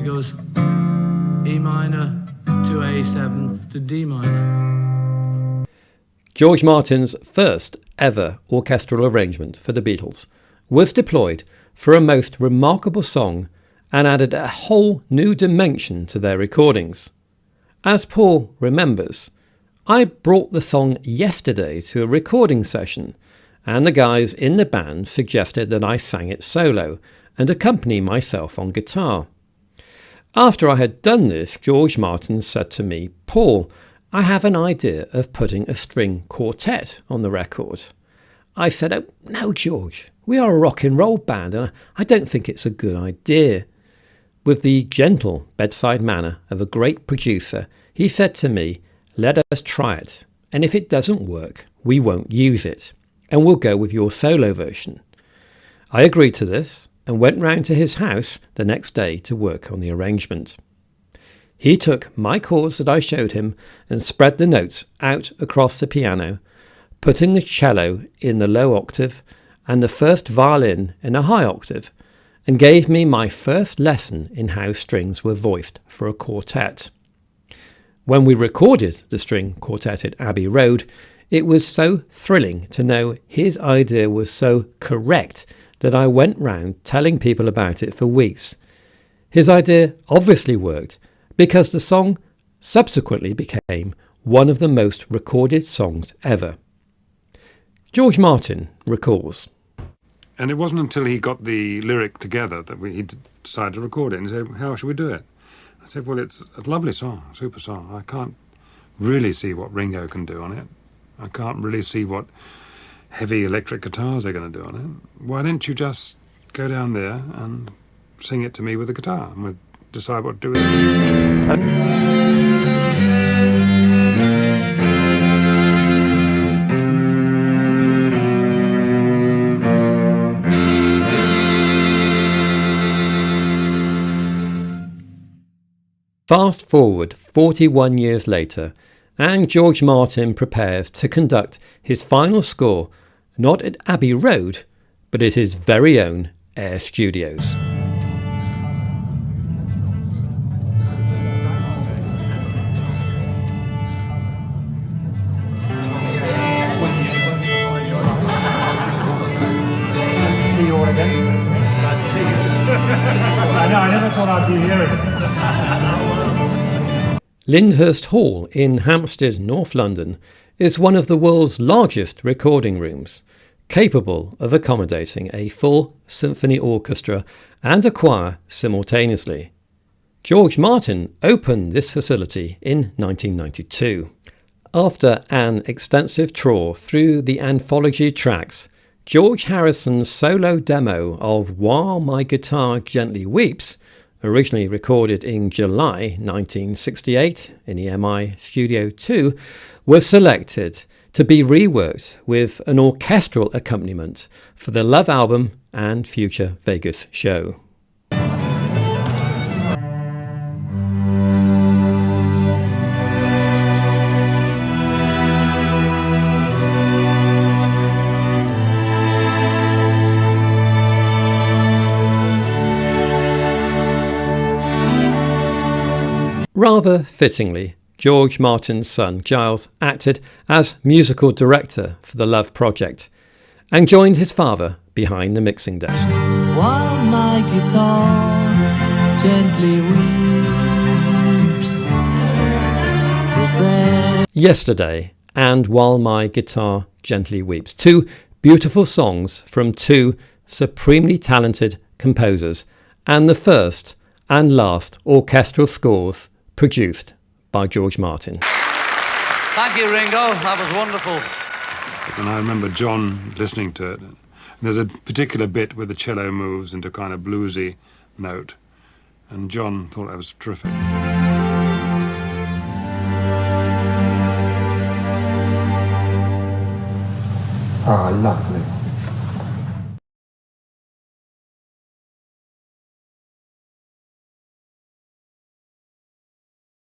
goes E minor to A seventh to D minor. George Martin's first ever orchestral arrangement for the Beatles was deployed for a most remarkable song and added a whole new dimension to their recordings. As Paul remembers, I brought the song yesterday to a recording session, and the guys in the band suggested that I sang it solo and accompany myself on guitar. After I had done this, George Martin said to me, "Paul, I have an idea of putting a string quartet on the record." I said, "Oh, no, George, we are a rock and roll band and I don't think it's a good idea." With the gentle bedside manner of a great producer, he said to me, "Let us try it, and if it doesn't work, we won't use it, and we'll go with your solo version." I agreed to this and went round to his house the next day to work on the arrangement. He took my chords that I showed him and spread the notes out across the piano, putting the cello in the low octave and the first violin in a high octave, and gave me my first lesson in how strings were voiced for a quartet. When we recorded the string quartet at Abbey Road, it was so thrilling to know his idea was so correct that I went round telling people about it for weeks. His idea obviously worked, because the song subsequently became one of the most recorded songs ever. George Martin recalls. And it wasn't until he got the lyric together that he decided to record it. And he said, "How should we do it?" I said, "Well, it's a lovely song, super song. I can't really see what Ringo can do on it. I can't really see what heavy electric guitars are going to do on it. Why don't you just go down there and sing it to me with the guitar, and we'll decide what to do with it." Fast forward 41 years later, and George Martin prepares to conduct his final score not at Abbey Road, but at his very own Air Studios. See you all again. Nice to see you. I know, I never thought I'd be here again. Lyndhurst Hall in Hampstead, North London, is one of the world's largest recording rooms, capable of accommodating a full symphony orchestra and a choir simultaneously. George Martin opened this facility in 1992. After an extensive tour through the anthology tracks, George Harrison's solo demo of While My Guitar Gently Weeps, originally recorded in July 1968 in EMI Studio 2, was selected to be reworked with an orchestral accompaniment for the Love album and future Vegas show. Rather fittingly, George Martin's son Giles acted as musical director for the Love project and joined his father behind the mixing desk. While my guitar gently weeps, Yesterday and While My Guitar Gently Weeps, two beautiful songs from two supremely talented composers, and the first and last orchestral scores produced by George Martin. Thank you, Ringo. That was wonderful. And I remember John listening to it. And there's a particular bit where the cello moves into kind of bluesy note, and John thought that was terrific. Ah, lovely.